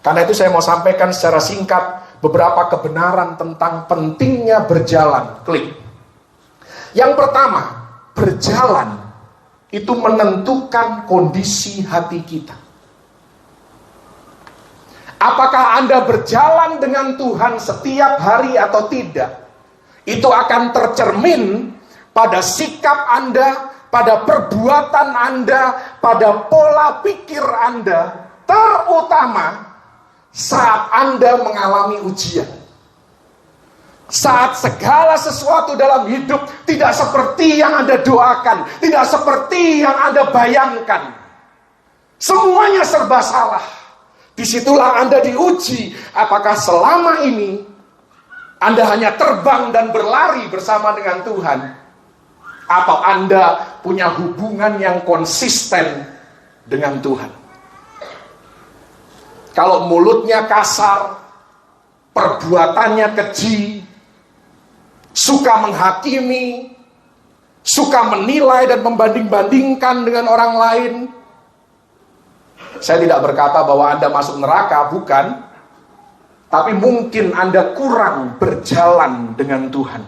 Karena itu saya mau sampaikan secara singkat beberapa kebenaran tentang pentingnya berjalan. Klik. Yang pertama, berjalan itu menentukan kondisi hati kita. Apakah Anda berjalan dengan Tuhan setiap hari atau tidak? Itu akan tercermin pada sikap Anda, pada perbuatan Anda, pada pola pikir Anda, terutama saat Anda mengalami ujian. Saat segala sesuatu dalam hidup tidak seperti yang Anda doakan, tidak seperti yang Anda bayangkan. Semuanya serba salah. Disitulah Anda diuji, apakah selama ini Anda hanya terbang dan berlari bersama dengan Tuhan, atau Anda punya hubungan yang konsisten dengan Tuhan. Kalau mulutnya kasar, perbuatannya keji, suka menghakimi, suka menilai dan membanding-bandingkan dengan orang lain, saya tidak berkata bahwa Anda masuk neraka, bukan. Tapi mungkin Anda kurang berjalan dengan Tuhan.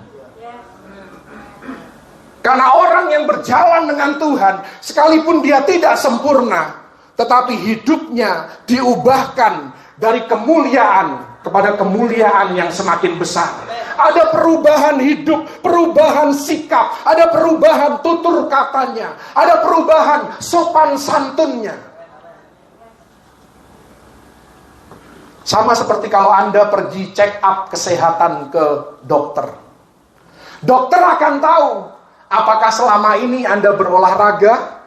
Karena orang yang berjalan dengan Tuhan, sekalipun dia tidak sempurna, tetapi hidupnya diubahkan dari kemuliaan kepada kemuliaan yang semakin besar. Ada perubahan hidup, perubahan sikap, ada perubahan tutur katanya, ada perubahan sopan santunnya. Sama seperti kalau Anda pergi check up kesehatan ke dokter. Dokter akan tahu apakah selama ini Anda berolahraga,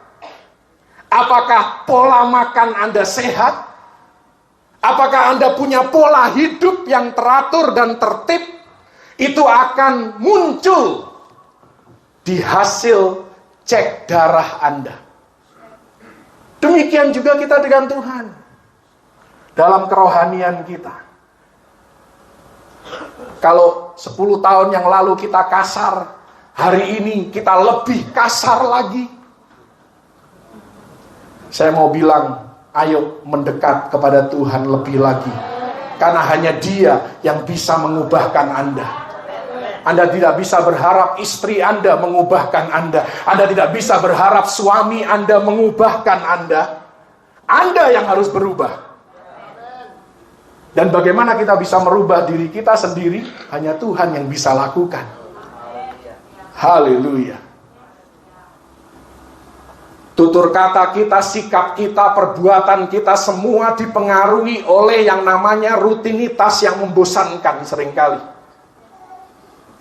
apakah pola makan Anda sehat, apakah Anda punya pola hidup yang teratur dan tertib. Itu akan muncul di hasil cek darah Anda. Demikian juga kita dengan Tuhan. Dalam kerohanian kita. Kalau 10 tahun yang lalu kita kasar, hari ini kita lebih kasar lagi. Saya mau bilang, ayo mendekat kepada Tuhan lebih lagi. Karena hanya Dia yang bisa mengubahkan Anda. Anda tidak bisa berharap istri Anda mengubahkan Anda. Anda tidak bisa berharap suami Anda mengubahkan Anda. Anda yang harus berubah. Dan bagaimana kita bisa merubah diri kita sendiri? Hanya Tuhan yang bisa lakukan. Haleluya. Tutur kata kita, sikap kita, perbuatan kita semua dipengaruhi oleh yang namanya rutinitas yang membosankan seringkali.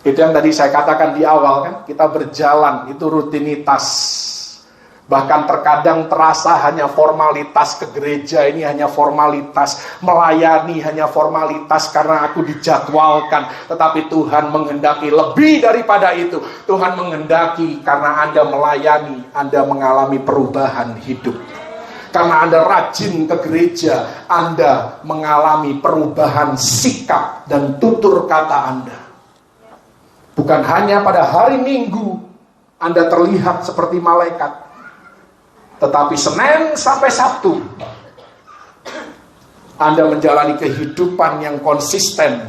Itu yang tadi saya katakan di awal kan, kita berjalan, itu rutinitas. Bahkan terkadang terasa hanya formalitas, ke gereja ini hanya formalitas, melayani hanya formalitas karena aku dijadwalkan. Tetapi Tuhan menghendaki lebih daripada itu. Tuhan menghendaki karena Anda melayani, Anda mengalami perubahan hidup. Karena Anda rajin ke gereja, Anda mengalami perubahan sikap dan tutur kata Anda. Bukan hanya pada hari Minggu Anda terlihat seperti malaikat, tetapi Senin sampai Sabtu Anda menjalani kehidupan yang konsisten.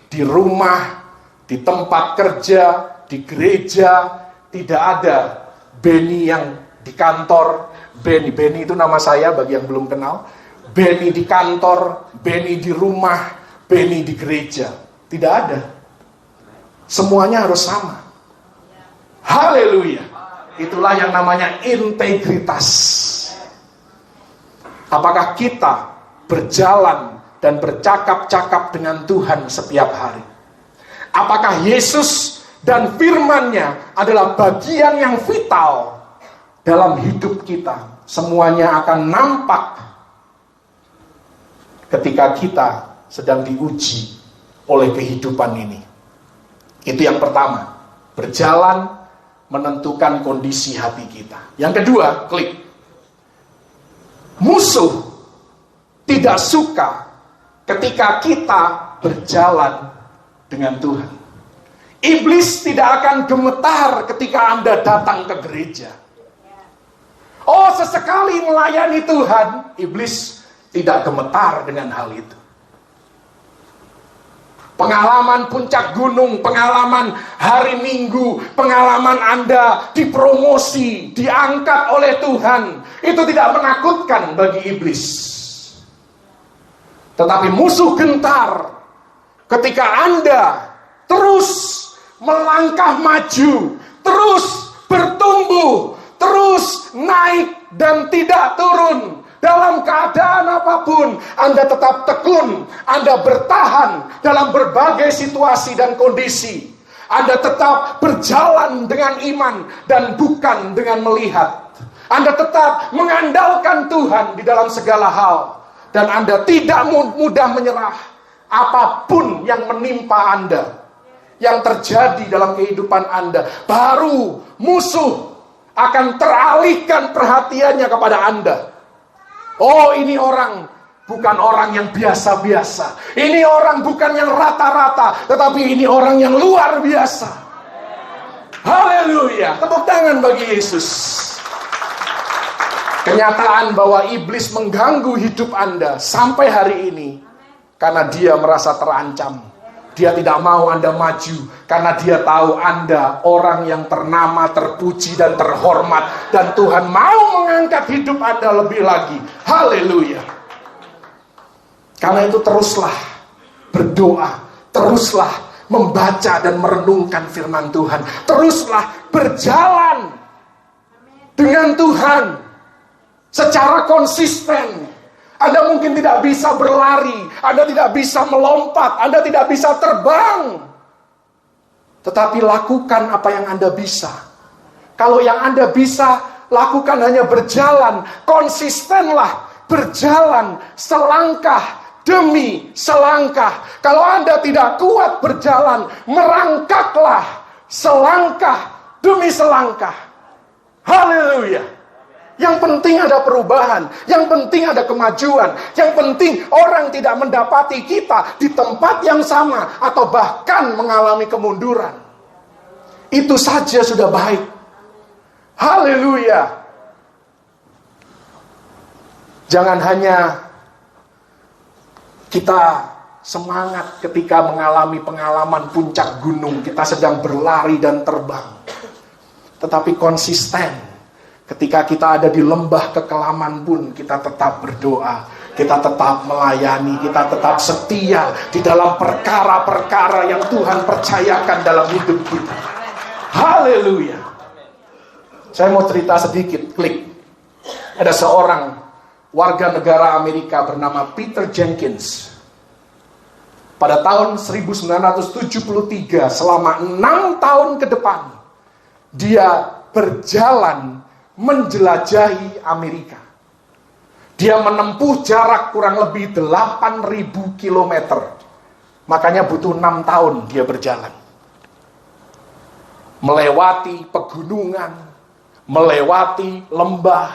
Di rumah, di tempat kerja, di gereja. Tidak ada Benny yang di kantor. Benny itu nama saya bagi yang belum kenal. Benny di kantor, Benny di rumah, Benny di gereja. Tidak ada. Semuanya harus sama. Haleluya. Itulah yang namanya integritas. Apakah kita berjalan dan bercakap-cakap dengan Tuhan setiap hari? Apakah Yesus dan firman-Nya adalah bagian yang vital dalam hidup kita? Semuanya akan nampak ketika kita sedang diuji oleh kehidupan ini. Itu yang pertama. Berjalan menentukan kondisi hati kita. Yang kedua, klik. Musuh tidak suka ketika kita berjalan dengan Tuhan. Iblis tidak akan gemetar ketika Anda datang ke gereja. Oh, sesekali melayani Tuhan, iblis tidak gemetar dengan hal itu. Pengalaman puncak gunung, pengalaman hari Minggu, pengalaman Anda dipromosi, diangkat oleh Tuhan, itu tidak menakutkan bagi iblis. Tetapi musuh gentar ketika Anda terus melangkah maju, terus bertumbuh, terus naik dan tidak turun. Dalam keadaan apapun, Anda tetap tekun, Anda bertahan dalam berbagai situasi dan kondisi. Anda tetap berjalan dengan iman dan bukan dengan melihat. Anda tetap mengandalkan Tuhan di dalam segala hal. Dan Anda tidak mudah menyerah apapun yang menimpa Anda, yang terjadi dalam kehidupan Anda. Baru musuh akan teralihkan perhatiannya kepada Anda. Oh, ini orang bukan orang yang biasa-biasa. Ini orang bukan yang rata-rata, tetapi ini orang yang luar biasa. Haleluya. Tepuk tangan bagi Yesus. Kenyataan bahwa iblis mengganggu hidup Anda sampai hari ini karena dia merasa terancam. Dia tidak mau Anda maju karena dia tahu Anda orang yang ternama, terpuji dan terhormat, dan Tuhan mau mengangkat hidup Anda lebih lagi. Haleluya. Karena itu teruslah berdoa, teruslah membaca dan merenungkan firman Tuhan, teruslah berjalan dengan Tuhan secara konsisten. Anda mungkin tidak bisa berlari, Anda tidak bisa melompat, Anda tidak bisa terbang. Tetapi lakukan apa yang Anda bisa. Kalau yang Anda bisa, lakukan hanya berjalan. Konsistenlah berjalan selangkah demi selangkah. Kalau Anda tidak kuat berjalan, merangkaklah selangkah demi selangkah. Haleluya. Yang penting ada perubahan, yang penting ada kemajuan, yang penting orang tidak mendapati kita di tempat yang sama atau bahkan mengalami kemunduran. Itu saja sudah baik. Haleluya. Jangan hanya kita semangat ketika mengalami pengalaman puncak gunung, kita sedang berlari dan terbang, tetapi konsisten. Ketika kita ada di lembah kekelaman pun, kita tetap berdoa, kita tetap melayani, kita tetap setia di dalam perkara-perkara yang Tuhan percayakan dalam hidup kita. Haleluya. Saya mau cerita sedikit, klik. Ada seorang warga negara Amerika bernama Peter Jenkins. Pada tahun 1973, selama 6 tahun ke depan, dia berjalan menjelajahi Amerika. Dia menempuh jarak kurang lebih 8.000 km. Makanya butuh 6 tahun dia berjalan. Melewati pegunungan, melewati lembah,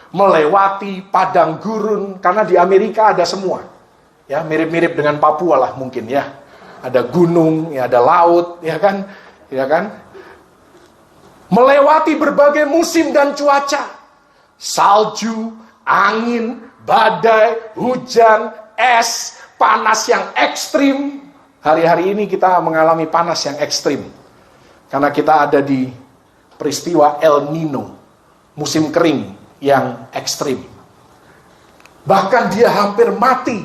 melewati padang gurun. Karena di Amerika ada semua. Ya, mirip-mirip dengan Papua lah mungkin ya. Ada gunung, ya ada laut, ya kan? Ya kan? Melewati berbagai musim dan cuaca. Salju, angin, badai, hujan, es, panas yang ekstrim. Hari-hari ini kita mengalami panas yang ekstrim. Karena kita ada di peristiwa El Nino, musim kering yang ekstrim. Bahkan dia hampir mati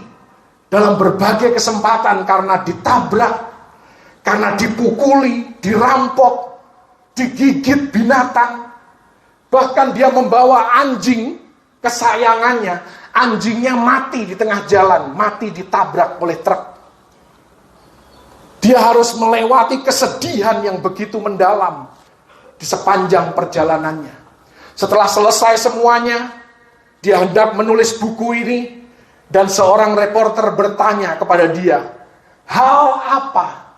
dalam berbagai kesempatan karena ditabrak, karena dipukuli, dirampok, digigit binatang. Bahkan dia membawa anjing kesayangannya. Anjingnya mati di tengah jalan, mati ditabrak oleh truk. Dia harus melewati kesedihan yang begitu mendalam di sepanjang perjalanannya. Setelah selesai semuanya, dia hendak menulis buku ini, dan seorang reporter bertanya kepada dia, hal apa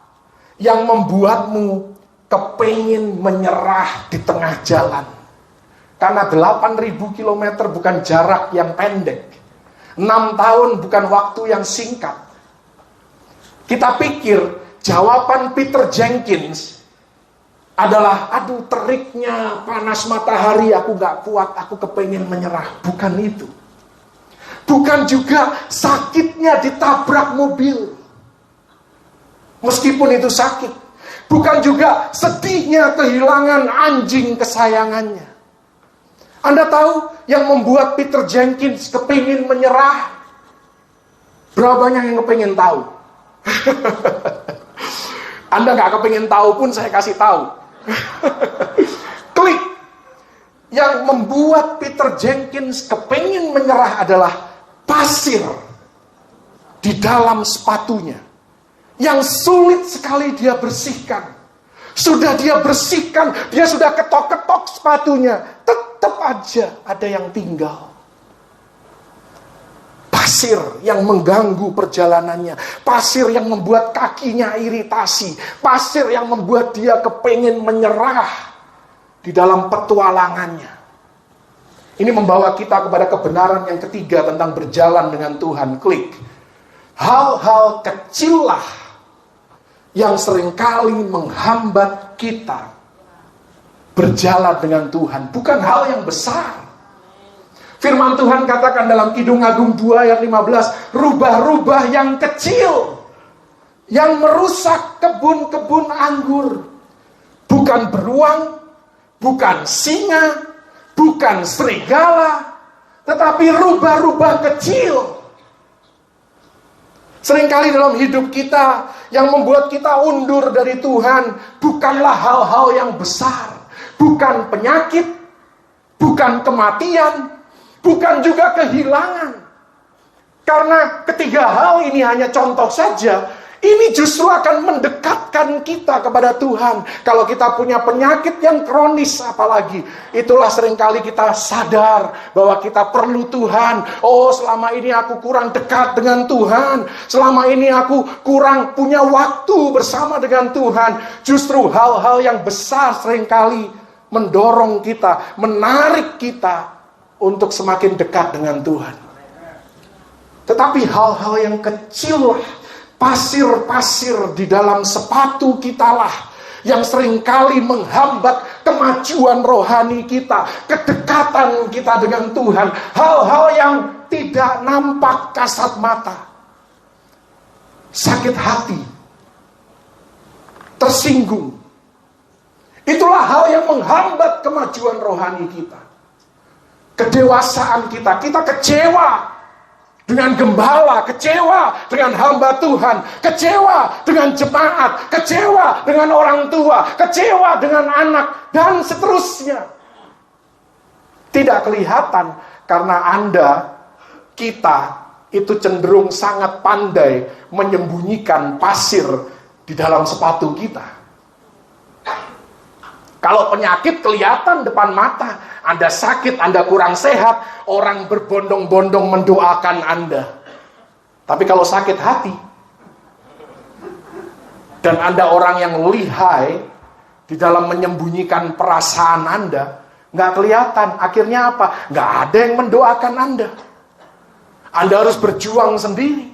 yang membuatmu kepingin menyerah di tengah jalan? Karena 8.000 km bukan jarak yang pendek. 6 tahun bukan waktu yang singkat. Kita pikir jawaban Peter Jenkins adalah, aduh teriknya panas matahari, aku gak kuat, aku kepingin menyerah. Bukan itu. Bukan juga sakitnya ditabrak mobil, meskipun itu sakit. Bukan juga sedihnya kehilangan anjing kesayangannya. Anda tahu yang membuat Peter Jenkins kepingin menyerah? Berapa banyak yang kepingin tahu? Anda gak kepingin tahu pun saya kasih tahu. Klik. Yang membuat Peter Jenkins kepingin menyerah adalah pasir di dalam sepatunya, yang sulit sekali dia bersihkan. Sudah dia bersihkan, dia sudah ketok-ketok sepatunya, tetap aja ada yang tinggal. Pasir yang mengganggu perjalanannya, pasir yang membuat kakinya iritasi, pasir yang membuat dia kepingin menyerah di dalam petualangannya. Ini membawa kita kepada kebenaran yang ketiga tentang berjalan dengan Tuhan. Klik. Hal-hal kecil lah yang seringkali menghambat kita berjalan dengan Tuhan. Bukan hal yang besar. Firman Tuhan katakan dalam Kidung Agung 2 ayat 15, rubah-rubah yang kecil yang merusak kebun-kebun anggur. Bukan beruang, bukan singa, bukan serigala, tetapi rubah-rubah kecil. Seringkali dalam hidup kita yang membuat kita undur dari Tuhan bukanlah hal-hal yang besar, bukan penyakit, bukan kematian, bukan juga kehilangan. Karena ketiga hal ini hanya contoh saja. Ini justru akan mendekatkan kita kepada Tuhan. Kalau kita punya penyakit yang kronis apalagi, itulah seringkali kita sadar bahwa kita perlu Tuhan. Oh, selama ini aku kurang dekat dengan Tuhan. Selama ini aku kurang punya waktu bersama dengan Tuhan. Justru hal-hal yang besar seringkali mendorong kita, menarik kita untuk semakin dekat dengan Tuhan. Tetapi hal-hal yang kecil lah, pasir-pasir di dalam sepatu kitalah yang seringkali menghambat kemajuan rohani kita, kedekatan kita dengan Tuhan. Hal-hal yang tidak nampak kasat mata. Sakit hati, tersinggung. Itulah hal yang menghambat kemajuan rohani kita. Kedewasaan kita, kita kecewa dengan gembala, kecewa dengan hamba Tuhan, kecewa dengan jemaat, kecewa dengan orang tua, kecewa dengan anak, dan seterusnya. Tidak kelihatan karena kita itu cenderung sangat pandai menyembunyikan pasir di dalam sepatu kita. Kalau penyakit kelihatan depan mata, Anda sakit, Anda kurang sehat, orang berbondong-bondong mendoakan Anda. Tapi kalau sakit hati, dan Anda orang yang lihai di dalam menyembunyikan perasaan Anda, nggak kelihatan. Akhirnya apa? Nggak ada yang mendoakan Anda. Anda harus berjuang sendiri.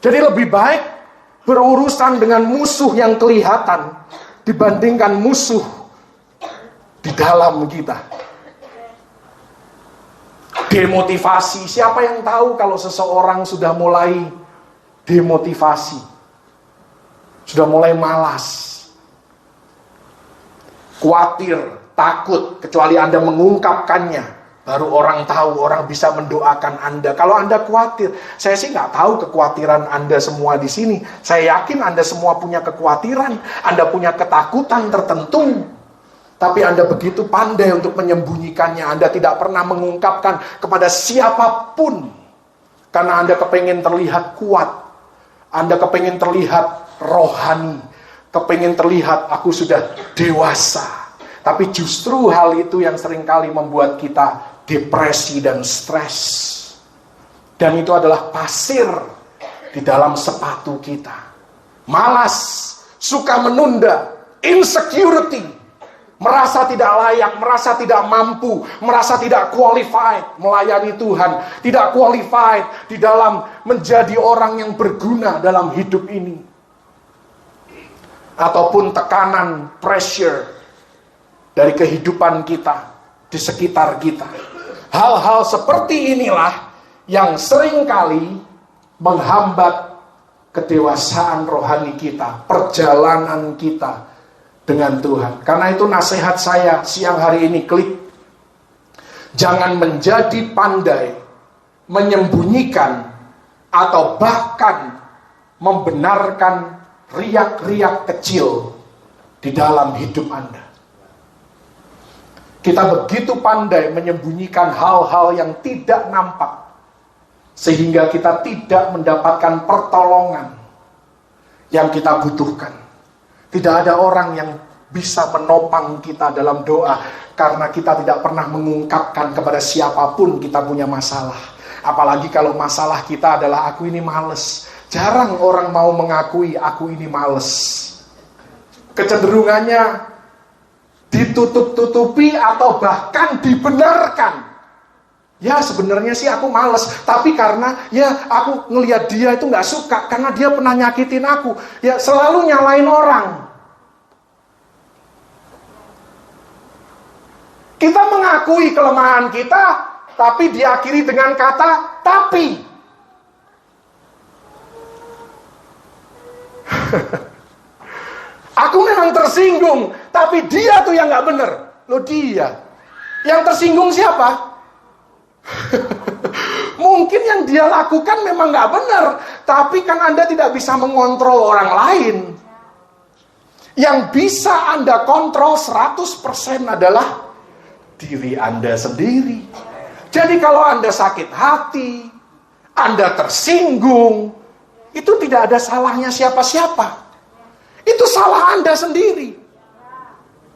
Jadi lebih baik berurusan dengan musuh yang kelihatan dibandingkan musuh di dalam kita. Demotivasi. Siapa yang tahu kalau seseorang sudah mulai demotivasi? Sudah mulai malas. Khawatir, takut, kecuali Anda mengungkapkannya. Baru orang tahu, orang bisa mendoakan Anda. Kalau Anda khawatir, saya sih nggak tahu kekhawatiran Anda semua di sini. Saya yakin Anda semua punya kekhawatiran, Anda punya ketakutan tertentu. Tapi Anda begitu pandai untuk menyembunyikannya. Anda tidak pernah mengungkapkan kepada siapapun. Karena Anda kepengen terlihat kuat. Anda kepengen terlihat rohani. Kepengen terlihat aku sudah dewasa. Tapi justru hal itu yang seringkali membuat kita depresi dan stres. Dan itu adalah pasir di dalam sepatu kita. Malas, suka menunda, insecurity, merasa tidak layak, merasa tidak mampu, merasa tidak qualified melayani Tuhan, tidak qualified di dalam menjadi orang yang berguna dalam hidup ini. Ataupun tekanan, pressure dari kehidupan kita, di sekitar kita. Hal-hal seperti inilah yang seringkali menghambat kedewasaan rohani kita, perjalanan kita dengan Tuhan. Karena itu nasihat saya siang hari ini, klik. Jangan menjadi pandai menyembunyikan atau bahkan membenarkan riak-riak kecil di dalam hidup Anda. Kita begitu pandai menyembunyikan hal-hal yang tidak nampak, sehingga kita tidak mendapatkan pertolongan yang kita butuhkan. Tidak ada orang yang bisa menopang kita dalam doa, karena kita tidak pernah mengungkapkan kepada siapapun kita punya masalah. Apalagi kalau masalah kita adalah aku ini males. Jarang orang mau mengakui aku ini males. Kecenderungannya ditutup-tutupi atau bahkan dibenarkan. Ya sebenarnya sih aku males, tapi karena ya aku ngelihat dia itu gak suka, karena dia pernah nyakitin aku. Ya selalu nyalain orang. Kita mengakui kelemahan kita, tapi diakhiri dengan kata tapi. Aku memang tersinggung, tapi dia tuh yang gak bener. Loh dia. Yang tersinggung siapa? Mungkin yang dia lakukan memang gak bener, tapi kan Anda tidak bisa mengontrol orang lain. Yang bisa Anda kontrol 100% adalah diri Anda sendiri. Jadi kalau Anda sakit hati, Anda tersinggung, itu tidak ada salahnya siapa-siapa. Itu salah Anda sendiri.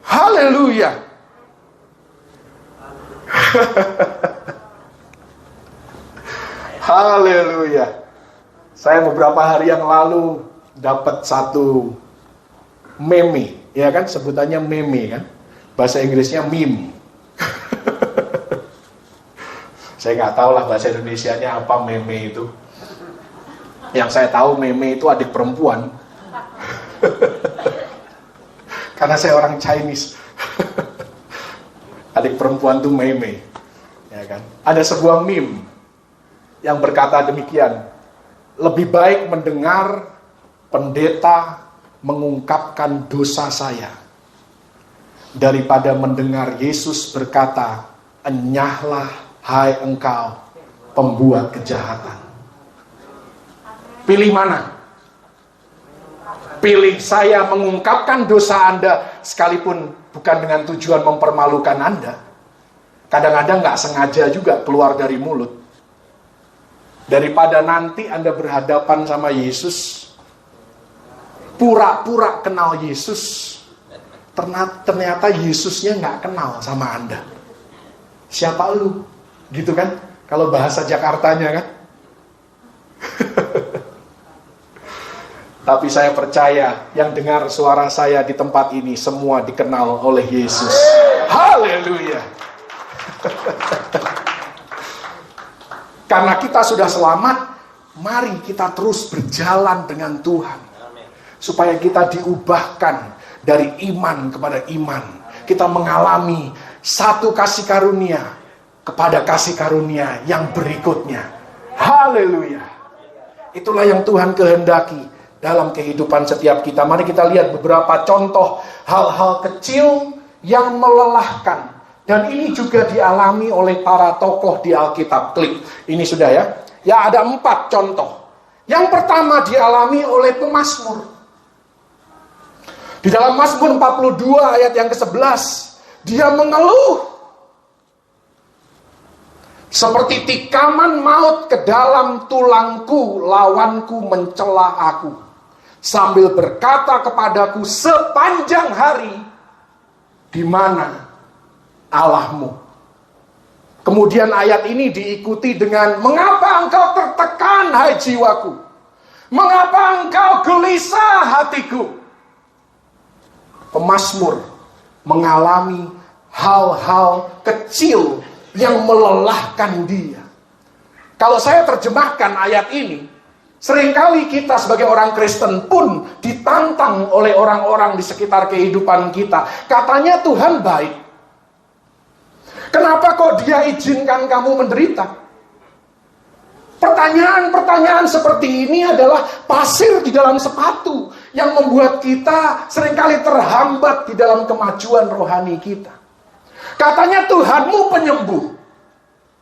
Haleluya. Haleluya. Saya beberapa hari yang lalu dapat satu meme, ya kan, sebutannya meme kan. Bahasa Inggrisnya meme. Saya nggak tahu lah bahasa Indonesianya apa meme itu. Yang saya tahu meme itu adik perempuan. Karena saya orang Chinese. Adik perempuan tuh meme, ya kan? Ada sebuah meme yang berkata demikian: lebih baik mendengar pendeta mengungkapkan dosa saya daripada mendengar Yesus berkata, enyahlah hai engkau pembuat kejahatan. Pilih mana? Pilih saya mengungkapkan dosa Anda, sekalipun bukan dengan tujuan mempermalukan Anda. Kadang-kadang gak sengaja juga keluar dari mulut. Daripada nanti Anda berhadapan sama Yesus, pura-pura kenal Yesus, ternyata Yesusnya gak kenal sama Anda. Siapa lu? Gitu kan? Kalau bahasa Jakartanya kan? Tapi saya percaya yang dengar suara saya di tempat ini semua dikenal oleh Yesus. Haleluya. Karena kita sudah selamat, mari kita terus berjalan dengan Tuhan. Supaya kita diubahkan dari iman kepada iman. Kita mengalami satu kasih karunia kepada kasih karunia yang berikutnya. Haleluya. Itulah yang Tuhan kehendaki dalam kehidupan setiap kita. Mari kita lihat beberapa contoh hal-hal kecil yang melelahkan. Dan ini juga dialami oleh para tokoh di Alkitab. Klik, ini sudah ya. Ya ada 4 contoh. Yang pertama dialami oleh pemazmur. Di dalam Mazmur 42 ayat yang ke-11, dia mengeluh. Seperti tikaman maut ke dalam tulangku, lawanku mencela aku. Sambil berkata kepadaku sepanjang hari, di mana Allahmu? Kemudian ayat ini diikuti dengan, mengapa engkau tertekan hai jiwaku? Mengapa engkau gelisah hatiku? Pemazmur mengalami hal-hal kecil yang melelahkan dia. Kalau saya terjemahkan ayat ini, seringkali kita sebagai orang Kristen pun ditantang oleh orang-orang di sekitar kehidupan kita. Katanya Tuhan baik. Kenapa kok dia izinkan kamu menderita? Pertanyaan-pertanyaan seperti ini adalah pasir di dalam sepatu yang membuat kita seringkali terhambat di dalam kemajuan rohani kita. Katanya Tuhanmu penyembuh.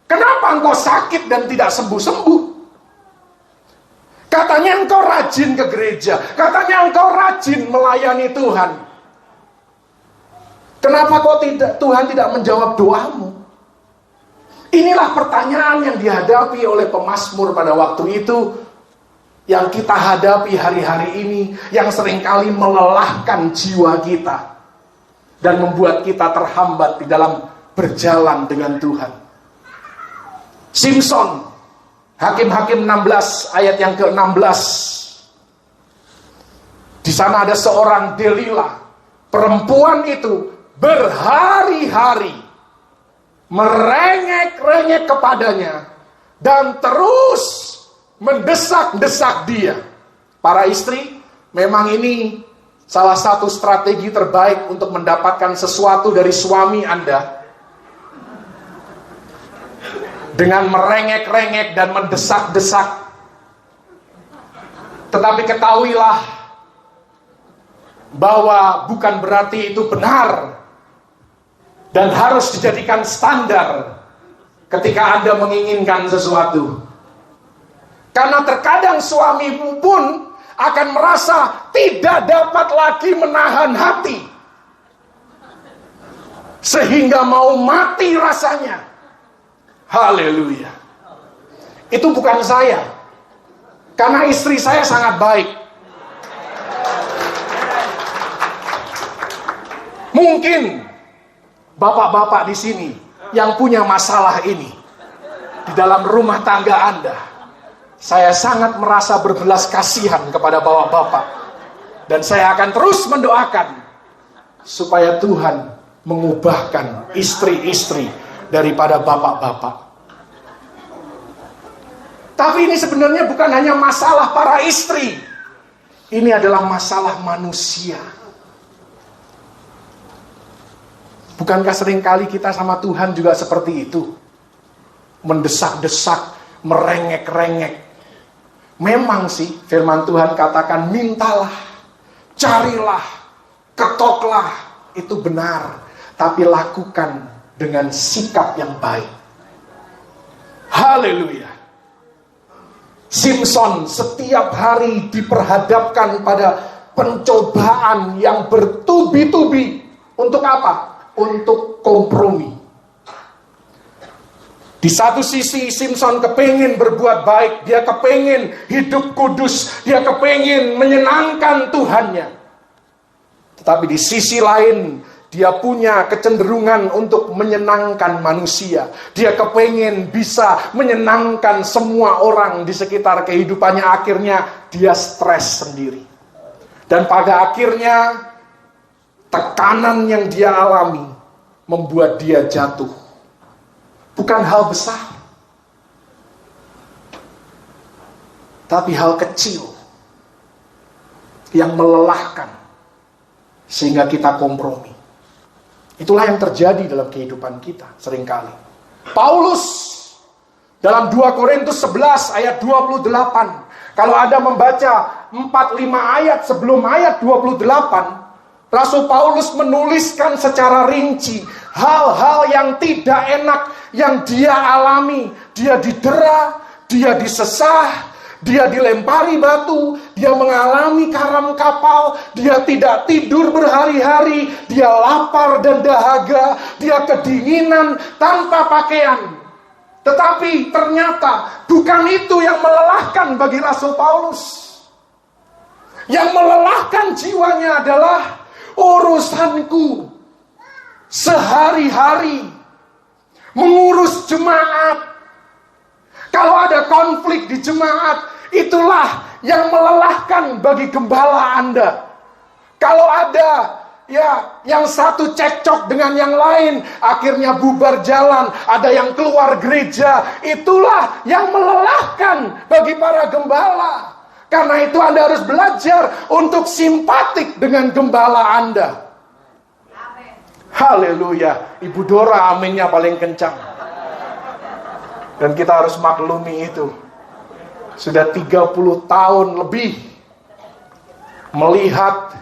Kenapa engkau sakit dan tidak sembuh-sembuh? Katanya engkau rajin ke gereja. Katanya engkau rajin melayani Tuhan. Kenapa Tuhan tidak menjawab doamu? Inilah pertanyaan yang dihadapi oleh pemazmur pada waktu itu, yang kita hadapi hari-hari ini, yang seringkali melelahkan jiwa kita dan membuat kita terhambat di dalam berjalan dengan Tuhan. Simson, Hakim-Hakim 16 ayat yang ke-16. Di sana ada seorang Delila, perempuan itu berhari-hari merengek-rengek kepadanya dan terus mendesak-desak dia. Para istri, memang ini salah satu strategi terbaik untuk mendapatkan sesuatu dari suami Anda. Dengan merengek-rengek dan mendesak-desak. Tetapi ketahuilah bahwa bukan berarti itu benar dan harus dijadikan standar ketika Anda menginginkan sesuatu. Karena terkadang suamimu pun akan merasa tidak dapat lagi menahan hati, sehingga mau mati rasanya. Haleluya. Itu bukan saya, karena istri saya sangat baik. Mungkin bapak-bapak di sini yang punya masalah ini di dalam rumah tangga Anda, saya sangat merasa berbelas kasihan kepada bapak-bapak, dan saya akan terus mendoakan supaya Tuhan mengubahkan istri-istri daripada bapak-bapak. Tapi ini sebenarnya bukan hanya masalah para istri, ini adalah masalah manusia. Bukankah seringkali kita sama Tuhan juga seperti itu? Mendesak-desak, merengek-rengek. Memang sih firman Tuhan katakan mintalah, carilah, ketoklah. Itu benar. Tapi lakukan dengan sikap yang baik. Haleluya. Simson setiap hari diperhadapkan pada pencobaan yang bertubi-tubi. Untuk apa? Untuk kompromi. Di satu sisi Simson kepingin berbuat baik, dia kepingin hidup kudus, dia kepingin menyenangkan Tuhannya. Tetapi di sisi lain dia punya kecenderungan untuk menyenangkan manusia. Dia kepingin bisa menyenangkan semua orang di sekitar kehidupannya. Akhirnya dia stres sendiri. Dan pada akhirnya tekanan yang dia alami membuat dia jatuh. Bukan hal besar, tapi hal kecil yang melelahkan sehingga kita kompromi. Itulah yang terjadi dalam kehidupan kita seringkali. Paulus dalam 2 Korintus 11 ayat 28, kalau Anda membaca 4-5 ayat sebelum ayat 28, Rasul Paulus menuliskan secara rinci hal-hal yang tidak enak yang dia alami. Dia didera, dia disesah, dia dilempari batu, dia mengalami karam kapal, dia tidak tidur berhari-hari, dia lapar dan dahaga, dia kedinginan tanpa pakaian. Tetapi ternyata bukan itu yang melelahkan bagi Rasul Paulus. Yang melelahkan jiwanya adalah urusanku sehari-hari, mengurus jemaat. Kalau ada konflik di jemaat, itulah yang melelahkan bagi gembala Anda. Kalau ada yang satu cekcok dengan yang lain, akhirnya bubar jalan, ada yang keluar gereja, itulah yang melelahkan bagi para gembala. Karena itu Anda harus belajar untuk simpatik dengan gembala Anda. Amen. Haleluya. Ibu Dora aminnya paling kencang. Dan kita harus maklumi itu. Sudah 30 tahun lebih melihat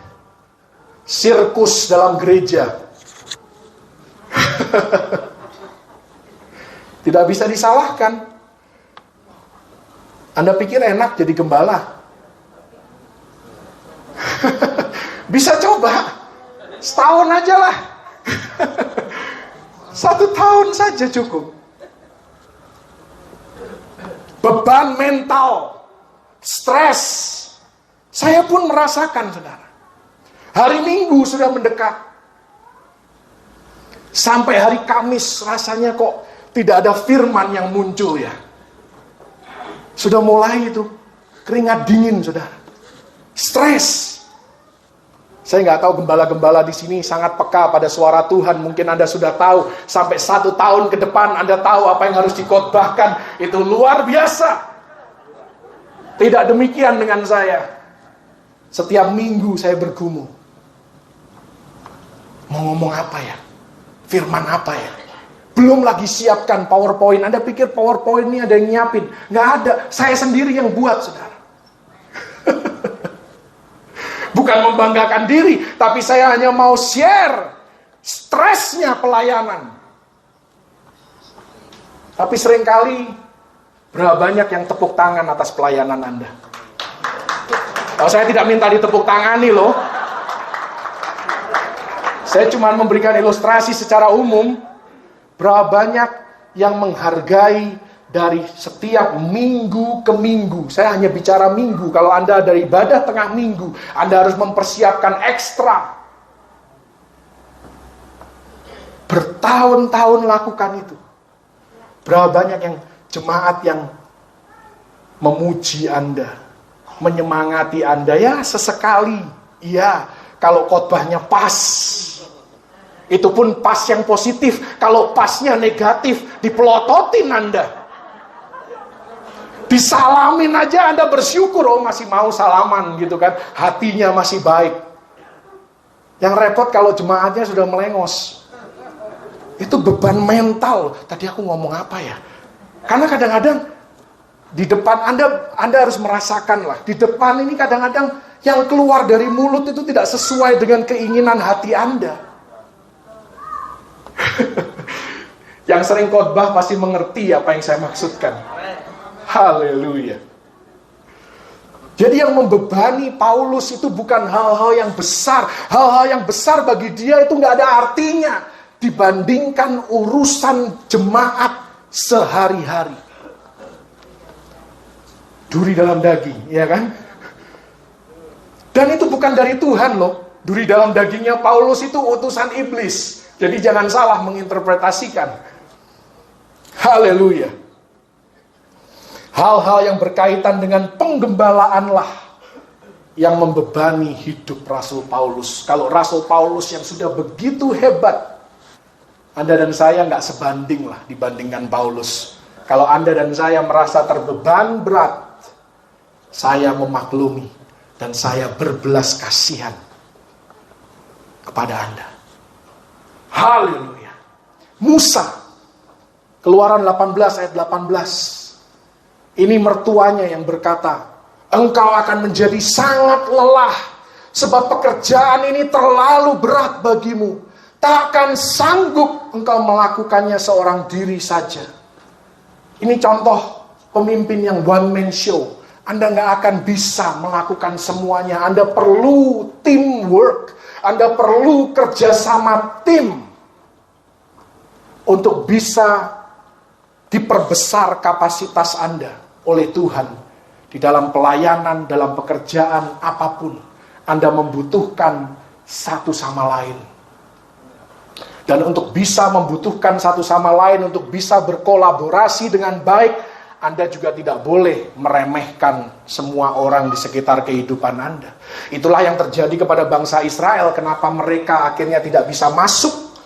sirkus dalam gereja. Tidak bisa disalahkan. Anda pikir enak jadi gembala? Bisa coba. Setahun aja lah. 1 tahun saja cukup. Beban mental, stres. Saya pun merasakan, saudara. Hari Minggu sudah mendekat. Sampai hari Kamis rasanya kok tidak ada firman yang muncul ya. Sudah mulai itu keringat dingin, saudara. Stres. Saya nggak tahu gembala-gembala di sini sangat peka pada suara Tuhan. Mungkin Anda sudah tahu sampai 1 tahun ke depan Anda tahu apa yang harus dikhotbahkan. Itu luar biasa. Tidak demikian dengan saya. Setiap minggu saya bergumul. Mau ngomong apa ya? Firman apa ya? Belum lagi siapkan PowerPoint. Anda pikir PowerPoint ini ada yang nyiapin? Nggak ada. Saya sendiri yang buat, saudara. Bukan membanggakan diri, tapi saya hanya mau share stresnya pelayanan. Tapi seringkali berapa banyak yang tepuk tangan atas pelayanan Anda? Oh, saya tidak minta ditepuk tangani loh. Saya cuma memberikan ilustrasi secara umum. Berapa banyak yang menghargai dari setiap minggu ke minggu. Saya hanya bicara minggu. Kalau Anda dari ibadah tengah minggu, Anda harus mempersiapkan ekstra. Bertahun-tahun lakukan itu. Berapa banyak yang jemaat yang memuji Anda, menyemangati Anda. Ya sesekali. Iya, kalau khotbahnya pas. Itu pun pas yang positif. Kalau pasnya negatif, dipelototin Anda. Disalamin aja Anda bersyukur, oh masih mau salaman gitu kan. Hatinya masih baik. Yang repot kalau jemaatnya sudah melengos. Itu beban mental. Tadi aku ngomong apa ya? Karena kadang-kadang di depan Anda harus merasakan lah. Di depan ini kadang-kadang yang keluar dari mulut itu tidak sesuai dengan keinginan hati Anda. Yang sering khotbah pasti mengerti apa yang saya maksudkan. Haleluya. Jadi yang membebani Paulus itu bukan hal-hal yang besar. Hal-hal yang besar bagi dia itu gak ada artinya dibandingkan urusan jemaat sehari-hari. Duri dalam daging, ya kan? Dan itu bukan dari Tuhan loh. Duri dalam dagingnya Paulus itu utusan iblis. Jadi jangan salah menginterpretasikan. Haleluya. Hal-hal yang berkaitan dengan penggembalaanlah yang membebani hidup Rasul Paulus. Kalau Rasul Paulus yang sudah begitu hebat, Anda dan saya nggak sebanding lah dibandingkan Paulus. Kalau Anda dan saya merasa terbeban berat, saya memaklumi dan saya berbelas kasihan kepada Anda. Haleluya. Musa, Keluaran 18 ayat 18. Ini mertuanya yang berkata, engkau akan menjadi sangat lelah, sebab pekerjaan ini terlalu berat bagimu. Takkan sanggup engkau melakukannya seorang diri saja. Ini contoh pemimpin yang one man show. Anda gak akan bisa melakukan semuanya. Anda perlu teamwork. Anda perlu kerjasama tim untuk bisa diperbesar kapasitas Anda oleh Tuhan di dalam pelayanan, dalam pekerjaan apapun. Anda membutuhkan satu sama lain. Dan untuk bisa membutuhkan satu sama lain, untuk bisa berkolaborasi dengan baik, Anda juga tidak boleh meremehkan semua orang di sekitar kehidupan Anda. Itulah yang terjadi kepada bangsa Israel. Kenapa mereka akhirnya tidak bisa masuk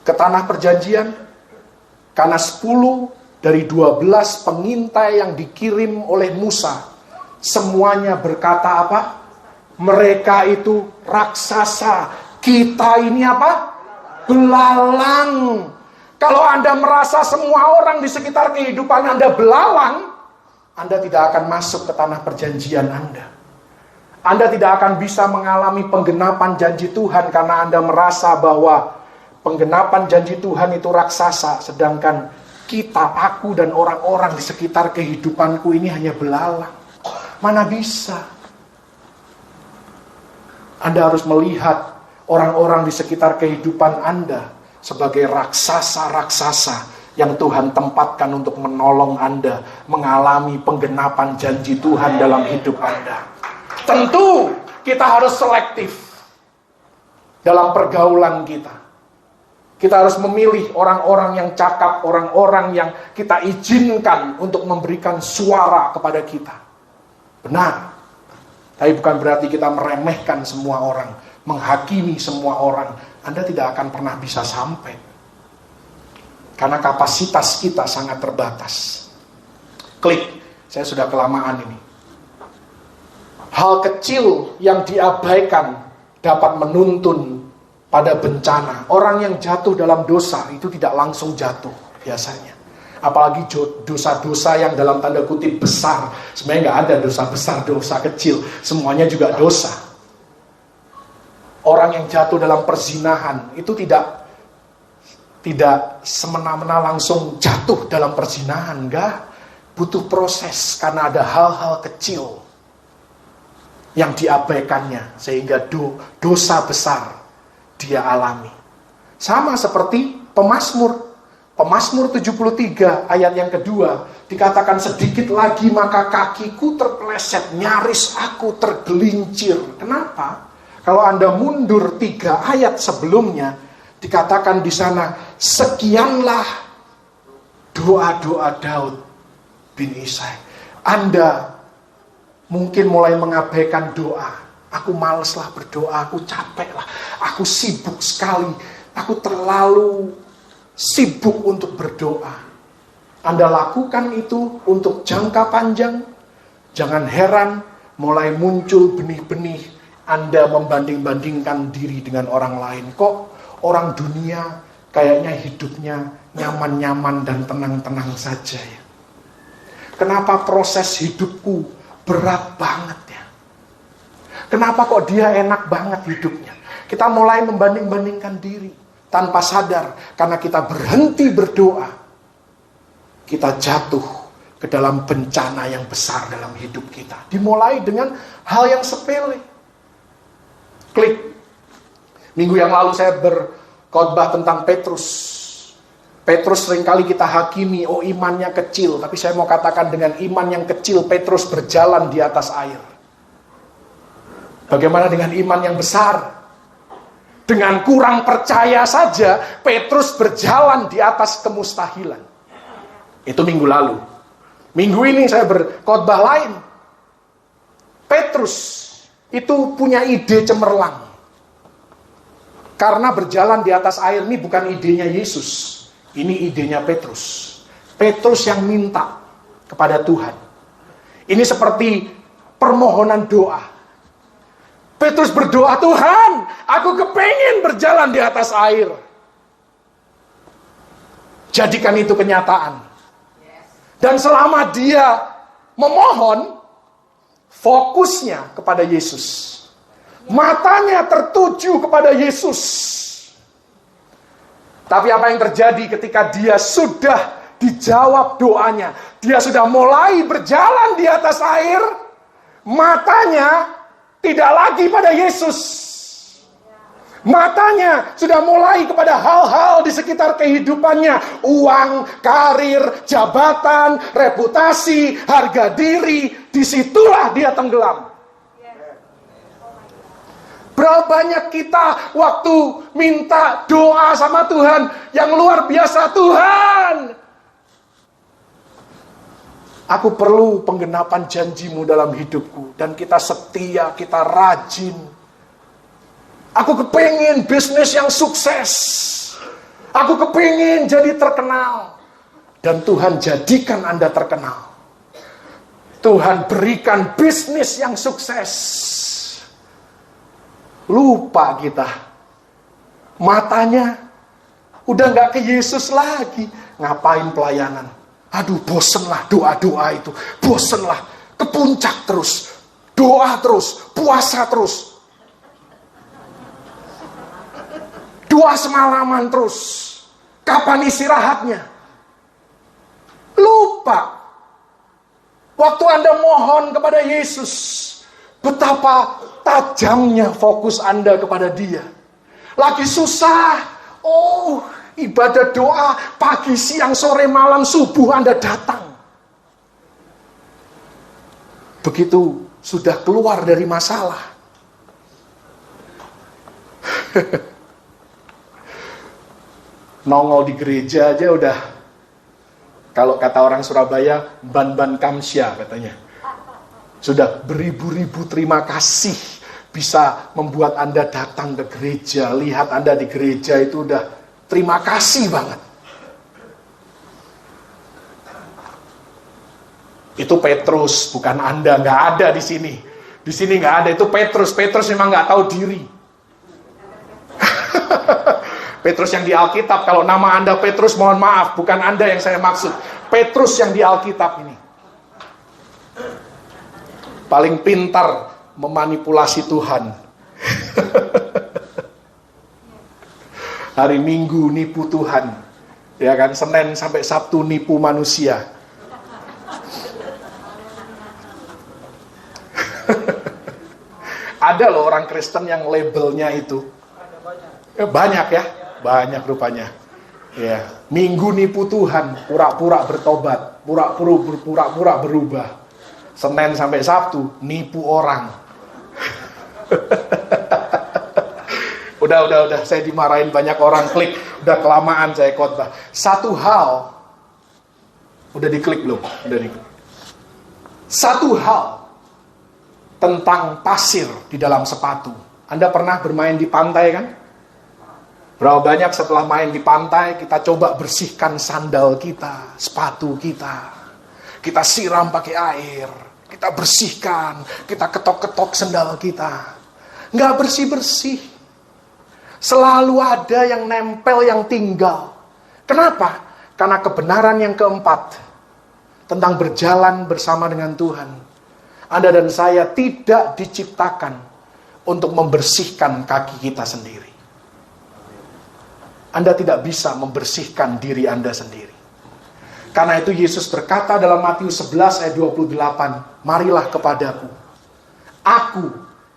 ke tanah perjanjian? Karena 10 dari 12 pengintai yang dikirim oleh Musa, semuanya berkata apa? Mereka itu raksasa. Kita ini apa? Belalang. Kalau Anda merasa semua orang di sekitar kehidupan Anda belalang, Anda tidak akan masuk ke tanah perjanjian Anda. Anda tidak akan bisa mengalami penggenapan janji Tuhan karena Anda merasa bahwa penggenapan janji Tuhan itu raksasa, sedangkan kita, aku dan orang-orang di sekitar kehidupanku ini hanya belalang. Mana bisa? Anda harus melihat orang-orang di sekitar kehidupan Anda sebagai raksasa-raksasa yang Tuhan tempatkan untuk menolong Anda mengalami penggenapan janji Tuhan dalam hidup Anda. Tentu kita harus selektif dalam pergaulan kita. Kita harus memilih orang-orang yang cakap, orang-orang yang kita izinkan untuk memberikan suara kepada kita. Benar. Tapi bukan berarti kita meremehkan semua orang, menghakimi semua orang. Anda tidak akan pernah bisa sampai. Karena kapasitas kita sangat terbatas. Klik, saya sudah kelamaan ini. Hal kecil yang diabaikan dapat menuntun pada bencana. Orang yang jatuh dalam dosa itu tidak langsung jatuh biasanya. Apalagi dosa-dosa yang dalam tanda kutip besar. Sebenarnya nggak ada dosa besar, dosa kecil. Semuanya juga dosa. Orang yang jatuh dalam perzinahan itu tidak semena-mena langsung jatuh dalam perzinahan. Enggak. Butuh proses karena ada hal-hal kecil yang diabaikannya sehingga dosa besar dia alami. Sama seperti Pemazmur 73 ayat yang kedua dikatakan, sedikit lagi maka kakiku terpeleset, nyaris aku tergelincir. Kenapa? Kalau Anda mundur 3 ayat sebelumnya, dikatakan di sana, sekianlah doa-doa Daud bin Isai. Anda mungkin mulai mengabaikan doa. Aku maleslah berdoa, aku capek lah, aku sibuk sekali, aku terlalu sibuk untuk berdoa. Anda lakukan itu untuk jangka panjang. Jangan heran mulai muncul benih-benih Anda membanding-bandingkan diri dengan orang lain. Kok orang dunia kayaknya hidupnya nyaman-nyaman dan tenang-tenang saja ya. Kenapa proses hidupku berat banget ya? Kenapa kok dia enak banget hidupnya? Kita mulai membanding-bandingkan diri tanpa sadar. Karena kita berhenti berdoa, kita jatuh ke dalam bencana yang besar dalam hidup kita. Dimulai dengan hal yang sepele. Klik. Minggu yang lalu saya berkhotbah tentang Petrus. Petrus seringkali kita hakimi, oh imannya kecil. Tapi saya mau katakan dengan iman yang kecil, Petrus berjalan di atas air. Bagaimana dengan iman yang besar? Dengan kurang percaya saja, Petrus berjalan di atas kemustahilan. Itu minggu lalu. Minggu ini saya berkhotbah lain. Petrus itu punya ide cemerlang. Karena berjalan di atas air ini bukan idenya Yesus. Ini idenya Petrus. Petrus yang minta kepada Tuhan. Ini seperti permohonan doa. Petrus berdoa, Tuhan, aku kepengen berjalan di atas air. Jadikan itu kenyataan. Dan selama dia memohon, fokusnya kepada Yesus. Matanya tertuju kepada Yesus. Tapi apa yang terjadi ketika dia sudah dijawab doanya? Dia sudah mulai berjalan di atas air. Matanya tidak lagi pada Yesus. Matanya sudah mulai kepada hal-hal di sekitar kehidupannya. Uang, karir, jabatan, reputasi, harga diri. Disitulah dia tenggelam. Berapa banyak kita waktu minta doa sama Tuhan yang luar biasa, Tuhan, aku perlu penggenapan janji-Mu dalam hidupku. Dan kita setia, kita rajin. Aku kepengen bisnis yang sukses. Aku kepengen jadi terkenal. Dan Tuhan jadikan Anda terkenal. Tuhan berikan bisnis yang sukses. Lupa kita. Matanya udah gak ke Yesus lagi. Ngapain pelayanan? Aduh, bosenlah doa-doa itu. Bosenlah, ke puncak terus. Doa terus, puasa terus. Doa semalaman terus. Kapan istirahatnya? Lupa. Waktu Anda mohon kepada Yesus, betapa tajamnya fokus Anda kepada Dia. Lagi susah, ibadah doa pagi, siang, sore, malam, subuh Anda datang. Begitu sudah keluar dari masalah, nongol di gereja aja udah, kalau kata orang Surabaya, ban-ban kamsya katanya. Sudah beribu-ribu terima kasih bisa membuat Anda datang ke gereja. Lihat Anda di gereja itu udah terima kasih banget. Itu Petrus, bukan Anda. Nggak ada di sini. Di sini nggak ada. Itu Petrus. Petrus memang nggak tahu diri. Petrus yang di Alkitab. Kalau nama Anda Petrus, mohon maaf. Bukan Anda yang saya maksud. Petrus yang di Alkitab ini. Paling pintar memanipulasi Tuhan. Hari Minggu nipu Tuhan. Ya kan, Senin sampai Sabtu nipu manusia. Ada loh orang Kristen yang labelnya itu. Banyak ya, banyak rupanya. Ya, Minggu nipu Tuhan, pura-pura bertobat, pura-pura berubah. Senin sampai Sabtu nipu orang. Udah, saya dimarahin banyak orang, klik. Udah kelamaan saya khotbah. Satu hal, udah diklik belum? Udah diklik. Satu hal tentang pasir di dalam sepatu. Anda pernah bermain di pantai kan? Berapa banyak setelah main di pantai, kita coba bersihkan sandal kita, sepatu kita. Kita siram pakai air, kita bersihkan, kita ketok-ketok sandal kita. Nggak bersih-bersih. Selalu ada yang nempel, yang tinggal. Kenapa? Karena kebenaran yang keempat, tentang berjalan bersama dengan Tuhan. Anda dan saya tidak diciptakan untuk membersihkan kaki kita sendiri. Anda tidak bisa membersihkan diri Anda sendiri. Karena itu Yesus berkata dalam Matius 11 ayat 28, marilah kepadaku, aku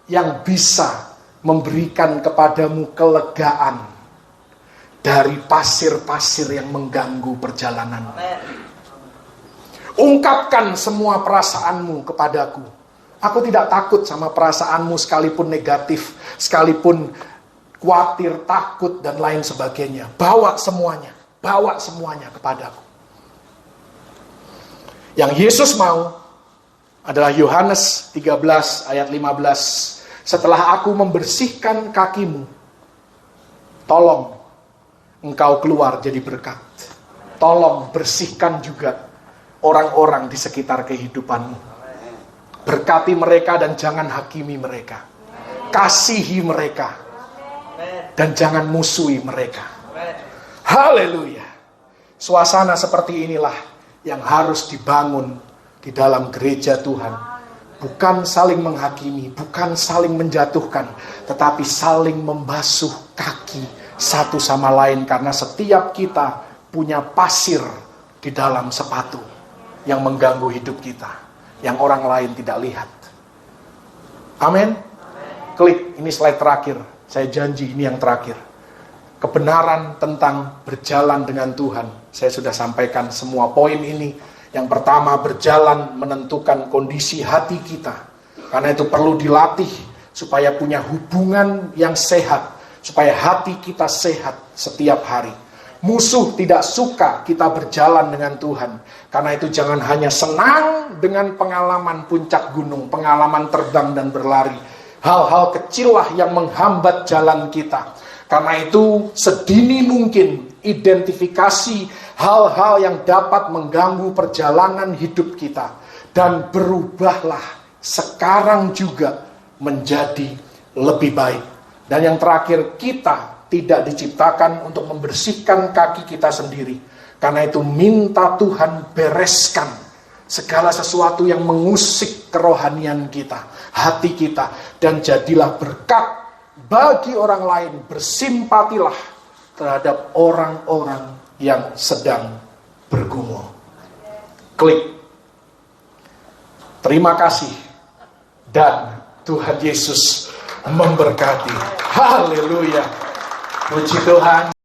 yang bisa memberikan kepadamu kelegaan dari pasir-pasir yang mengganggu perjalanan. Ungkapkan semua perasaanmu kepadaku. Aku tidak takut sama perasaanmu sekalipun negatif, sekalipun khawatir, takut, dan lain sebagainya. Bawa semuanya kepadaku. Yang Yesus mau adalah Yohanes 13 ayat 15. Setelah aku membersihkan kakimu, tolong engkau keluar jadi berkat. Tolong bersihkan juga orang-orang di sekitar kehidupanmu. Berkati mereka dan jangan hakimi mereka. Kasihi mereka dan jangan musuhi mereka. Haleluya. Suasana seperti inilah yang harus dibangun di dalam gereja Tuhan. Bukan saling menghakimi, bukan saling menjatuhkan, tetapi saling membasuh kaki satu sama lain. Karena setiap kita punya pasir di dalam sepatu yang mengganggu hidup kita, yang orang lain tidak lihat. Amin. Klik, ini slide terakhir. Saya janji ini yang terakhir. Kebenaran tentang berjalan dengan Tuhan. Saya sudah sampaikan semua poin ini. Yang pertama, berjalan menentukan kondisi hati kita. Karena itu perlu dilatih supaya punya hubungan yang sehat, supaya hati kita sehat setiap hari. Musuh tidak suka kita berjalan dengan Tuhan. Karena itu jangan hanya senang dengan pengalaman puncak gunung, pengalaman terbang dan berlari. Hal-hal kecillah yang menghambat jalan kita. Karena itu sedini mungkin identifikasi hal-hal yang dapat mengganggu perjalanan hidup kita. Dan berubahlah sekarang juga menjadi lebih baik. Dan yang terakhir, kita tidak diciptakan untuk membersihkan kaki kita sendiri. Karena itu minta Tuhan bereskan segala sesuatu yang mengusik kerohanian kita, hati kita, dan jadilah berkat bagi orang lain. Bersimpatilah terhadap orang-orang yang sedang bergumul. Klik. Terima kasih. Dan Tuhan Yesus memberkati. Haleluya. Puji Tuhan.